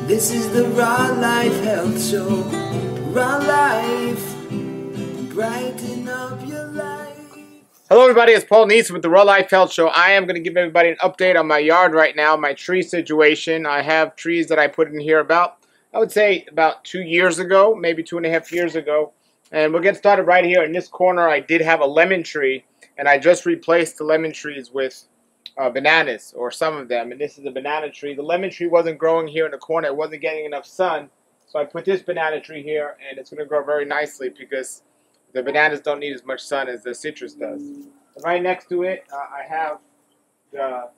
This is the Raw Life Health Show. Raw Life, brighten up your life. Hello everybody, it's Paul Neeson with the Raw Life Health Show. I am going to give everybody an update on my yard right now, my tree situation. I have trees that I put in here about 2 years ago, maybe 2.5 years ago. And we'll get started right here. In this corner, I did have a lemon tree, and I just replaced the lemon trees with bananas, or some of them. And this is a banana tree. The lemon tree wasn't growing here in the corner. It wasn't getting enough sun. So I put this banana tree here, and it's going to grow very nicely because the bananas don't need as much sun as the citrus does. And right next to it, I have the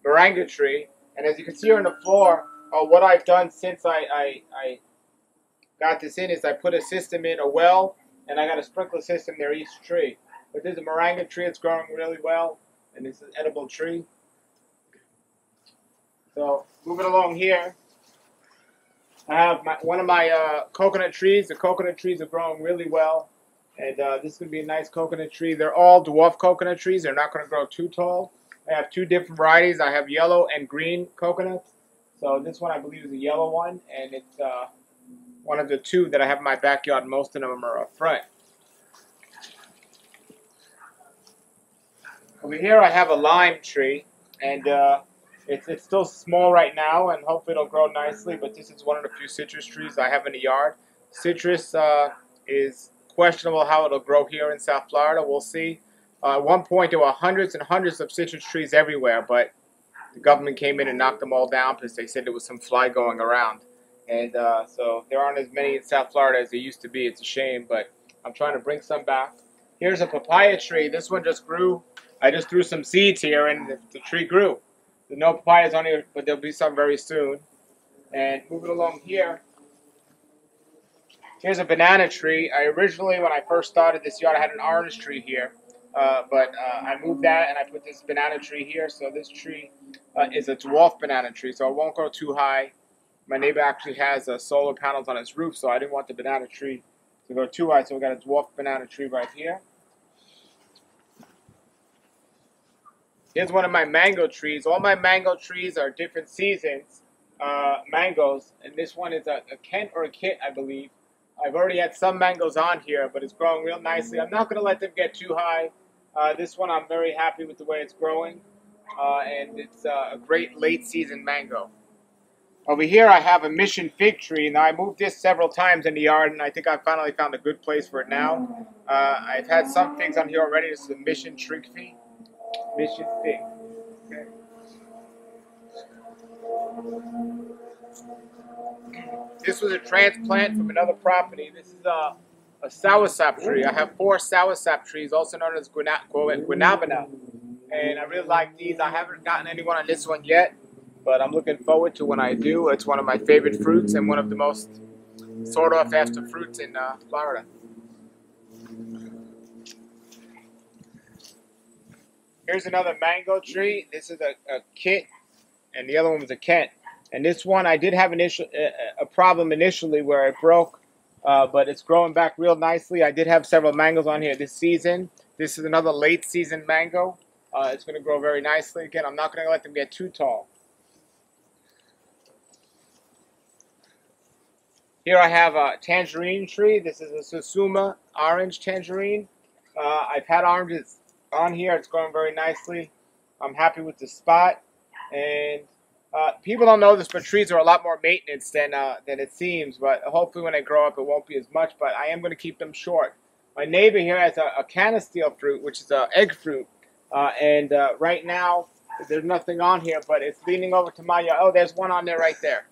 moringa tree. And as you can see here on the floor, what I've done since I got this in is I put a system in, a well, and I got a sprinkler system near each tree. But this is a moringa tree. It's growing really well, and it's an edible tree. So moving along here, I have one of my coconut trees. The coconut trees are growing really well, and this is going to be a nice coconut tree. They're all dwarf coconut trees. They're not going to grow too tall. I have two different varieties. I have yellow and green coconuts. So this one I believe is a yellow one, and it's one of the two that I have in my backyard. Most of them are up front. Over here I have a lime tree, and it's still small right now, and hopefully it'll grow nicely, but this is one of the few citrus trees I have in the yard. Citrus is questionable how it'll grow here in South Florida. We'll see. At one point there were hundreds and hundreds of citrus trees everywhere, but the government came in and knocked them all down because they said there was some fly going around. And so there aren't as many in South Florida as there used to be. It's a shame, but I'm trying to bring some back. Here's a papaya tree. This one just grew. I just threw some seeds here, and the tree grew. There's no papayas on here, but there'll be some very soon. And moving along here, here's a banana tree. Originally, when I first started this yard, I had an orange tree here. But I moved that, and I put this banana tree here. So this tree is a dwarf banana tree, so it won't grow too high. My neighbor actually has solar panels on his roof, so I didn't want the banana tree to go too high. So we got a dwarf banana tree right here. Here's one of my mango trees. All my mango trees are different seasons, mangoes, and this one is a Kent or a Kit, I believe. I've already had some mangoes on here, but it's growing real nicely. I'm not going to let them get too high. This one I'm very happy with the way it's growing, and it's a great late season mango. Over here I have a mission fig tree. Now I moved this several times in the yard, and I think I finally found a good place for it now. I've had some figs on here already. This is a mission fig. Mission fig. Okay. This was a transplant from another property. This is a Soursop tree. I have 4 Soursop trees, also known as guanabana. And I really like these. I haven't gotten anyone on this one yet, but I'm looking forward to when I do. It's one of my favorite fruits and one of the most sought after fruits in Florida. Here's another mango tree. This is a Kit, and the other one was a Kent. And this one, I did have a problem initially where it broke, but it's growing back real nicely. I did have several mangoes on here this season. This is another late season mango. It's going to grow very nicely. Again, I'm not going to let them get too tall. Here I have a tangerine tree. This is a Satsuma orange tangerine. I've had oranges on here. It's growing very nicely. I'm happy with the spot. And people don't know this, but trees are a lot more maintenance than it seems. But hopefully when they grow up, it won't be as much. But I am going to keep them short. My neighbor here has a canasteel fruit, which is an egg fruit. And right now, there's nothing on here, but it's leaning over to my yard. Oh, there's one on there right there.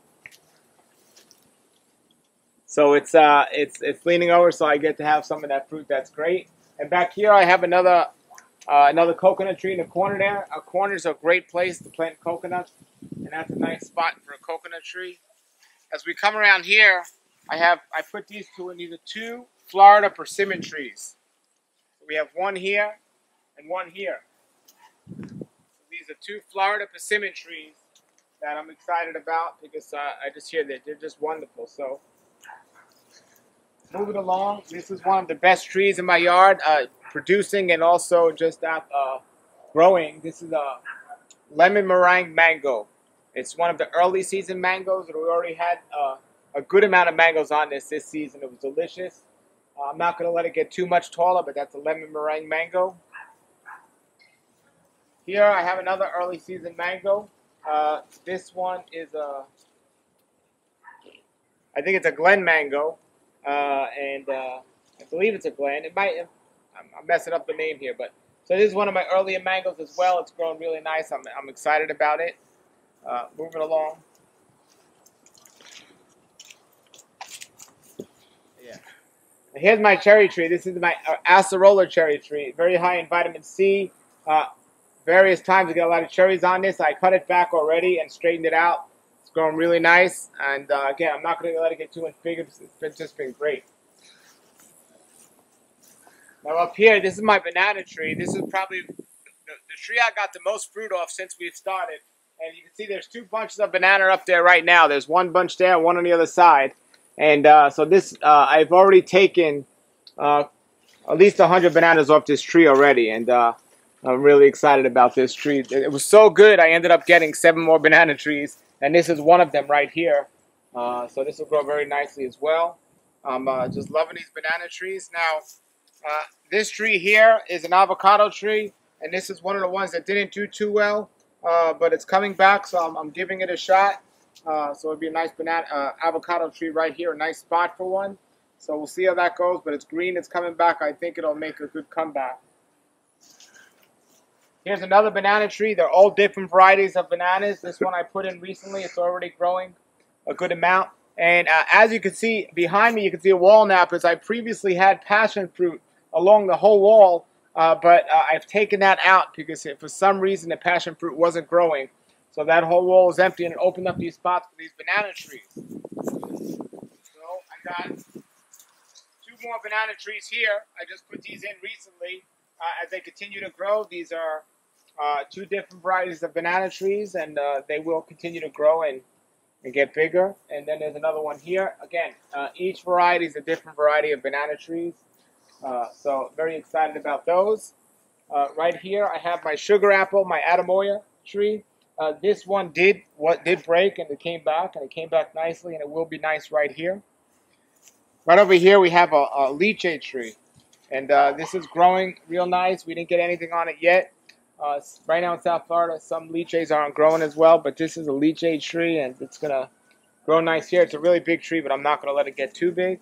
So it's leaning over, so I get to have some of that fruit. That's great. And back here, I have another coconut tree in the corner there. A corner is a great place to plant coconuts, and that's a nice spot for a coconut tree. As we come around here, I put these two in. These are 2 Florida persimmon trees. We have one here and one here. So these are 2 Florida persimmon trees that I'm excited about because I just hear that they're just wonderful. So moving along, this is one of the best trees in my yard, producing and also just growing. This is a lemon meringue mango. It's one of the early season mangoes, and we already had a good amount of mangoes on this season. It was delicious. I'm not going to let it get too much taller, but that's a lemon meringue mango. Here I have another early season mango. This one is I think it's a Glen mango, and I believe it's a Glen. It might, I'm messing up the name here, but so this is one of my earlier mangoes as well. It's grown really nice. I'm excited about it. Moving along. Yeah. Here's my cherry tree. This is my acerola cherry tree. Very high in vitamin C. Various times we get a lot of cherries on this. I cut it back already and straightened it out. It's growing really nice. And again, I'm not going to let it get too much bigger. It's just been great. Now up here, this is my banana tree. This is probably the tree I got the most fruit off since we've started. And you can see there's 2 bunches of banana up there right now. There's one bunch there, one on the other side. And so this, I've already taken at least 100 bananas off this tree already. And I'm really excited about this tree. It was so good, I ended up getting 7 more banana trees. And this is one of them right here. So this will grow very nicely as well. I'm just loving these banana trees. Now, this tree here is an avocado tree. And this is one of the ones that didn't do too well. But it's coming back, so I'm giving it a shot. So it'd be a nice banana avocado tree right here, a nice spot for one. So we'll see how that goes. But it's green, it's coming back. I think it'll make a good comeback. Here's another banana tree. They're all different varieties of bananas. This one I put in recently. It's already growing a good amount. And as you can see behind me, you can see a wall now because I previously had passion fruit along the whole wall. But I've taken that out because for some reason the passion fruit wasn't growing. So that whole wall is empty and it opened up these spots for these banana trees. So I got 2 more banana trees here. I just put these in recently as they continue to grow. These are 2 different varieties of banana trees, and they will continue to grow and get bigger. And then there's another one here. Again, each variety is a different variety of banana trees. So very excited about those. Right here I have my sugar apple, my Adamoya tree. This one did break and it came back, and it came back nicely, and it will be nice right here. Right over here we have a lychee tree, and this is growing real nice. We didn't get anything on it yet. Right now in South Florida, some lychees aren't growing as well, but this is a lychee tree, and it's gonna grow nice here. It's a really big tree, but I'm not gonna let it get too big.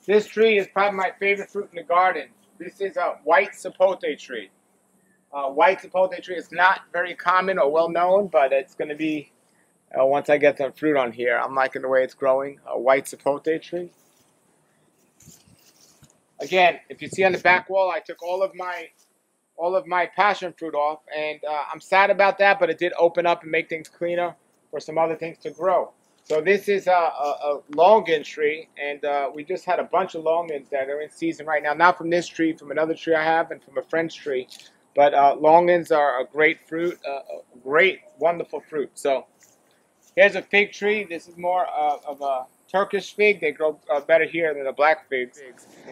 This tree is probably my favorite fruit in the garden. This is a white sapote tree. White sapote tree is not very common or well known, but it's going to be, once I get some fruit on here, I'm liking the way it's growing. A white sapote tree. Again, if you see on the back wall, I took all of my passion fruit off, and I'm sad about that, but it did open up and make things cleaner for some other things to grow. So this is a longan tree, and we just had a bunch of longans that are in season right now. Not from this tree, from another tree I have, and from a friend's tree. But longans are a great fruit, a great, wonderful fruit. So here's a fig tree. This is more of a Turkish fig. They grow better here than the black figs.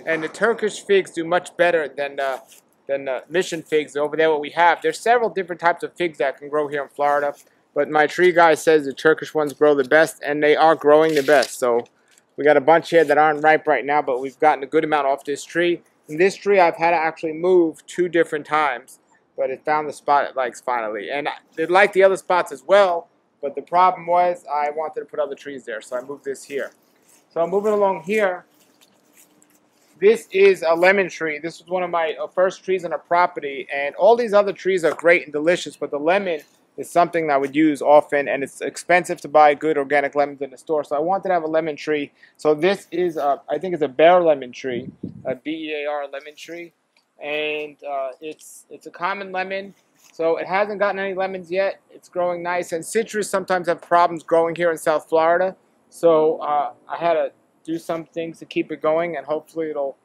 And the Turkish figs do much better than the mission figs over there what we have. There's several different types of figs that can grow here in Florida. But my tree guy says the Turkish ones grow the best, and they are growing the best. So we got a bunch here that aren't ripe right now, but we've gotten a good amount off this tree. And this tree I've had to actually move 2 different times, but it found the spot it likes finally. And it liked the other spots as well, but the problem was I wanted to put other trees there, so I moved this here. So I'm moving along here. This is a lemon tree. This was one of my first trees on a property, and all these other trees are great and delicious, but the lemon is something that I would use often, and it's expensive to buy good organic lemons in the store. So I wanted to have a lemon tree. So this is, I think it's a bear lemon tree, a B-E-A-R lemon tree, and it's a common lemon. So it hasn't gotten any lemons yet. It's growing nice, and citrus sometimes have problems growing here in South Florida. So I had to do some things to keep it going, and hopefully it'll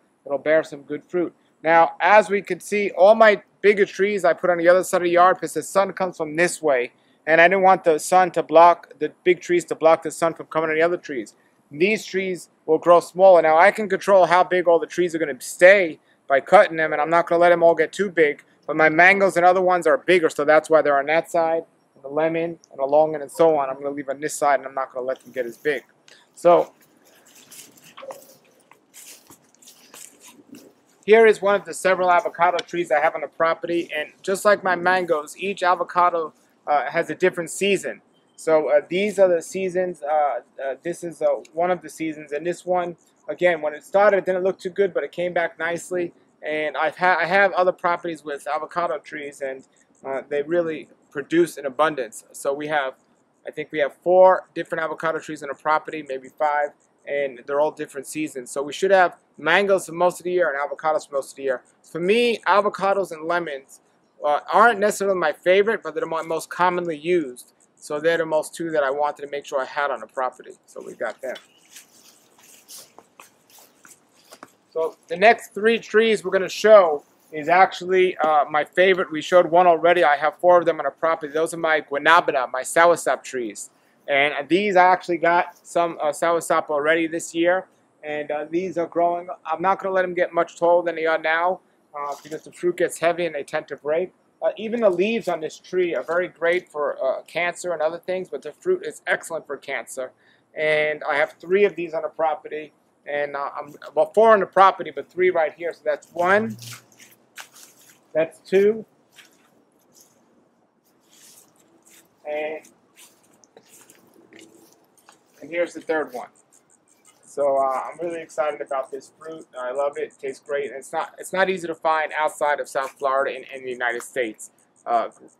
bear some good fruit. Now, as we can see, all my bigger trees I put on the other side of the yard because the sun comes from this way, and I didn't want the sun to block, the big trees to block the sun from coming on the other trees. These trees will grow smaller. Now, I can control how big all the trees are going to stay by cutting them, and I'm not going to let them all get too big, but my mangoes and other ones are bigger, so that's why they're on that side. the lemon, and the longan, and so on. I'm going to leave on this side, and I'm not going to let them get as big. So here is one of the several avocado trees I have on the property, and just like my mangoes, each avocado has a different season. So these are the seasons. This is one of the seasons, and this one, again, when it started, it didn't look too good, but it came back nicely. And I have other properties with avocado trees, and they really produce in abundance. So I think we have 4 different avocado trees on a property, maybe 5, and they're all different seasons. So we should have mangoes for most of the year and avocados for most of the year. For me, avocados and lemons aren't necessarily my favorite, but they're the most commonly used. So they're the most 2 that I wanted to make sure I had on the property. So we got them. So the next 3 trees we're going to show is actually my favorite. We showed one already. I have 4 of them on a property. Those are my guanabana, my soursop trees. And these I actually got some soursop already this year. And these are growing. I'm not going to let them get much taller than they are now because the fruit gets heavy and they tend to break. Even the leaves on this tree are very great for cancer and other things, but the fruit is excellent for cancer. And I have 3 of these on the property. And well, 4 on the property, but 3 right here. So that's 1, that's 2, and here's the 3rd one. So I'm really excited about this fruit. I love it. It tastes great. And it's not easy to find outside of South Florida in the United States.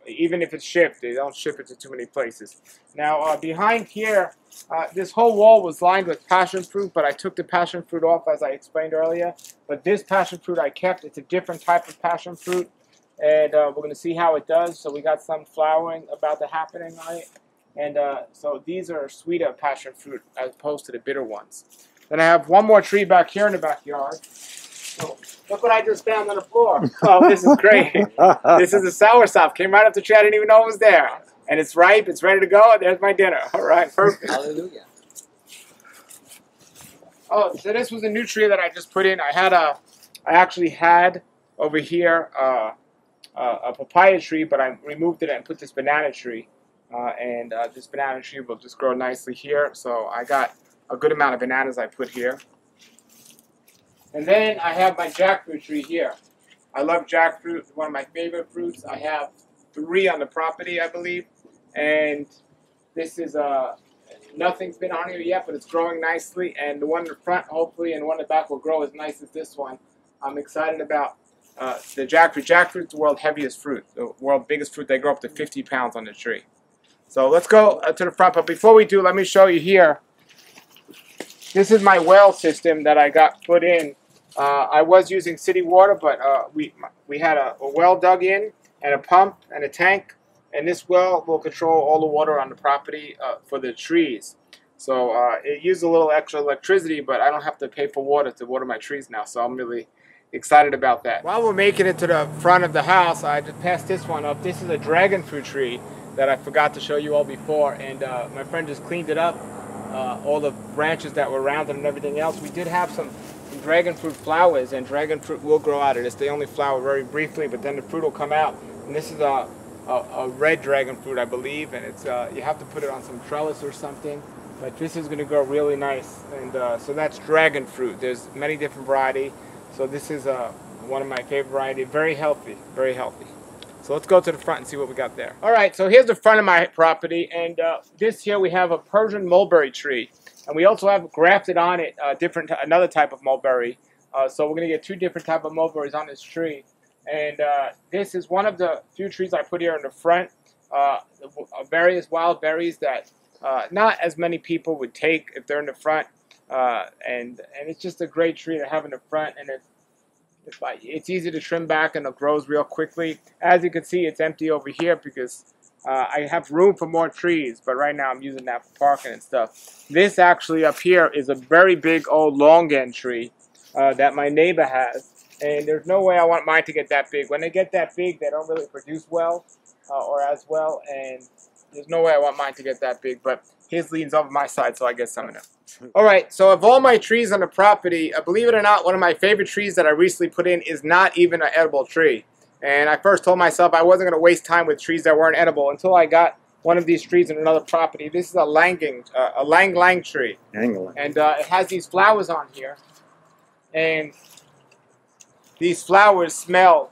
Even if it's shipped, they don't ship it to too many places. Now behind here, this whole wall was lined with passion fruit, but I took the passion fruit off as I explained earlier. But this passion fruit I kept. It's a different type of passion fruit, and we're going to see how it does. So we got some flowering about to happening on it. And so these are sweeter passion fruit as opposed to the bitter ones. Then I have one more tree back here in the backyard. So look what I just found on the floor. Oh, this is great. This is a soursop. Came right up the tree. I didn't even know it was there. And it's ripe. It's ready to go. There's my dinner. All right, perfect. Hallelujah. Oh, so this was a new tree that I just put in. I actually had over here a papaya tree, but I removed it and put this banana tree. This banana tree will just grow nicely here. So I got a good amount of bananas I put here. And then I have my jackfruit tree here. I love jackfruit, one of my favorite fruits. I have 3 on the property, I believe. And this is, nothing's been on here yet, but it's growing nicely. And the one in the front, hopefully, and the one in the back will grow as nice as this one. I'm excited about the jackfruit. Jackfruit is the world's heaviest fruit, the world's biggest fruit. They grow up to 50 pounds on the tree. So let's go to the front. But before we do, let me show you here. This is my well system that I got put in. I was using city water, but we had a well dug in and a pump and a tank. And this well will control all the water on the property for the trees. So it used a little extra electricity, but I don't have to pay for water to water my trees now. So I'm really excited about that. While we're making it to the front of the house, I just passed this one up. This is a dragon fruit tree that I forgot to show you all before, and my friend just cleaned it up, all the branches that were around it and everything else. We did have some dragon fruit flowers, and dragon fruit will grow out of this. They only flower very briefly, but then the fruit will come out. And this is a red dragon fruit, I believe, and it's you have to put it on some trellis or something. But this is going to grow really nice, and so that's dragon fruit. There's many different varieties. So this is one of my favorite varieties. Very healthy, very healthy. So let's go to the front and see what we got there. All right, so here's the front of my property, and this here we have a Persian mulberry tree, and we also have grafted on it another type of mulberry. So we're gonna get 2 different type of mulberries on this tree, and this is one of the few trees I put here in the front. Various wild berries that not as many people would take if they're in the front, and it's just a great tree to have in the front, and it's easy to trim back and it grows real quickly. As you can see, it's empty over here because I have room for more trees, but right now I'm using that for parking and stuff. This actually up here is a very big old longan tree that my neighbor has, and there's no way I want mine to get that big. When they get that big, they don't really produce well or as well, and there's no way I want mine to get that big, but his leans over my side, so I get some of them. Alright, so of all my trees on the property, believe it or not, one of my favorite trees that I recently put in is not even an edible tree. And I first told myself I wasn't going to waste time with trees that weren't edible until I got one of these trees in another property. This is a lang lang tree, Angling. and it has these flowers on here, and these flowers smell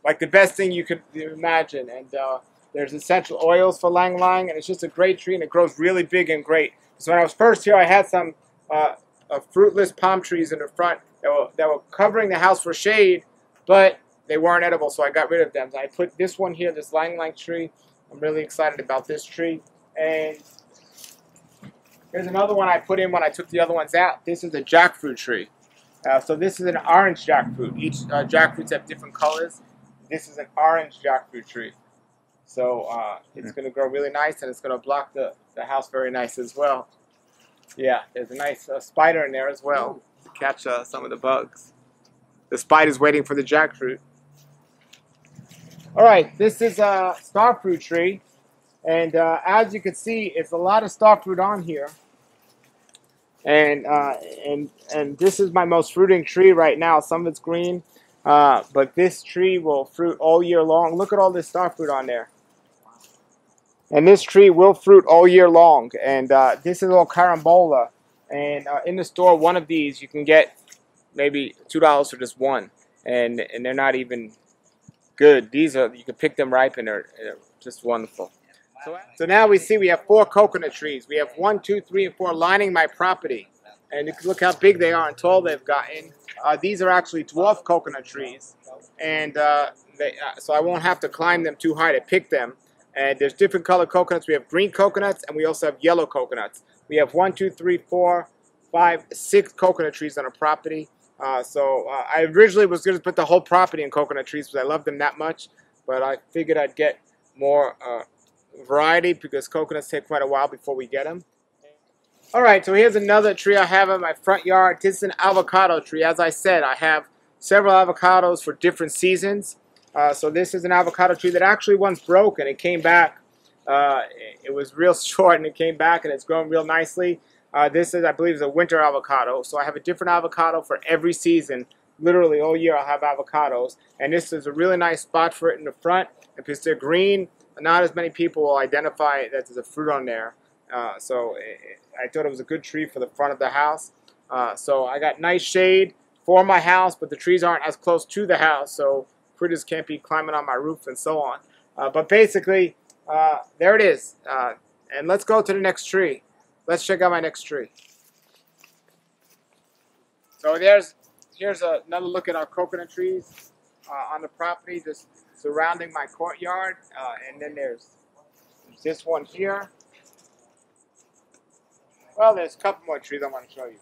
like the best thing you could imagine. And there's essential oils for lang lang, and it's just a great tree, and it grows really big and great. So when I was first here, I had some fruitless palm trees in the front that were covering the house for shade, but they weren't edible, so I got rid of them. So I put this one here, this lang lang tree. I'm really excited about this tree. And here's another one I put in when I took the other ones out. This is a jackfruit tree. So this is an orange jackfruit. Each jackfruits have different colors. This is an orange jackfruit tree. So it's going to grow really nice, and it's going to block the house very nice as well. Yeah, there's a nice spider in there as well to catch some of the bugs. The spider's waiting for the jackfruit. All right, this is a starfruit tree, and as you can see, it's a lot of starfruit on here. And this is my most fruiting tree right now. Some of it's green, but this tree will fruit all year long. Look at all this starfruit on there. And this tree will fruit all year long. And this is all carambola. And in the store, one of these you can get maybe $2 for just one. And they're not even good. These are, you can pick them ripe, and they're just wonderful. So now we see we have 4 coconut trees. We have 1, 2, 3, and 4 lining my property. And you can look how big they are and tall they've gotten. These are actually dwarf coconut trees. And so I won't have to climb them too high to pick them. And there's different colored coconuts. We have green coconuts, and we also have yellow coconuts. We have 1, 2, 3, 4, 5, 6 coconut trees on a property. I originally was going to put the whole property in coconut trees because I love them that much. But I figured I'd get more variety because coconuts take quite a while before we get them. Alright, so here's another tree I have in my front yard. This is an avocado tree. As I said, I have several avocados for different seasons. So this is an avocado tree that actually once broke, and it came back. It was real short, and it came back, and it's grown real nicely. This is, I believe, is a winter avocado. So I have a different avocado for every season. Literally all year I'll have avocados. And this is a really nice spot for it in the front. And because they're green, not as many people will identify that there's a fruit on there. I thought it was a good tree for the front of the house. So I got nice shade for my house, but the trees aren't as close to the house, so critters can't be climbing on my roof and so on. But basically, there it is. And let's go to the next tree. Let's check out my next tree. So here's another look at our coconut trees on the property, just surrounding my courtyard. And then there's this one here. Well, there's a couple more trees I want to show you.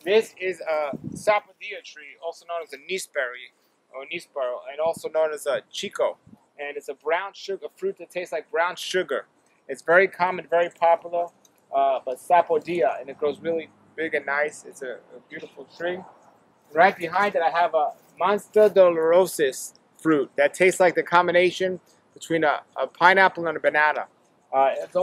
This is a sapodilla tree, also known as a niceberry, or nispero, and also known as a chico. And it's a brown sugar fruit that tastes like brown sugar. It's very common, very popular, but sapodilla, and it grows really big and nice. It's a beautiful tree. Right behind it, I have a Monster Dolorosis fruit that tastes like the combination between a pineapple and a banana. It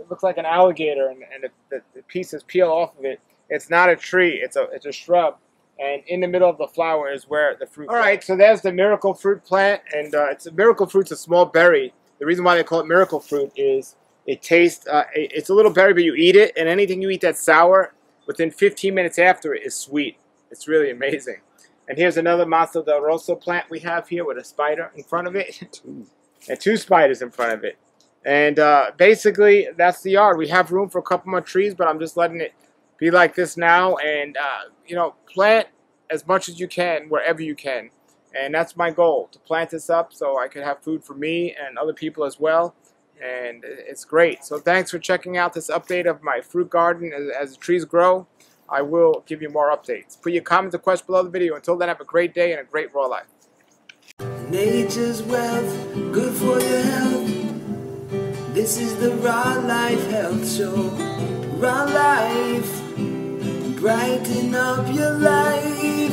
looks like an alligator, and the pieces peel off of it. It's not a tree; it's a shrub, and in the middle of the flower is where the fruit. All right, so there's the miracle fruit plant, and miracle fruit's a small berry. The reason why they call it miracle fruit is it tastes. It's a little berry, but you eat it, and anything you eat that's sour, within 15 minutes after it is sweet. It's really amazing. And here's another Monster del Rosso plant we have here with a spider in front of it, and 2 spiders in front of it. And basically, that's the yard. We have room for a couple more trees, but I'm just letting it be like this now. And, plant as much as you can wherever you can. And that's my goal, to plant this up so I can have food for me and other people as well. And it's great. So thanks for checking out this update of my fruit garden. As the trees grow, I will give you more updates. Put your comments or questions below the video. Until then, have a great day and a great raw life. Nature's wealth, good for your health. This is the Raw Life Health Show. Raw Life, brighten up your life.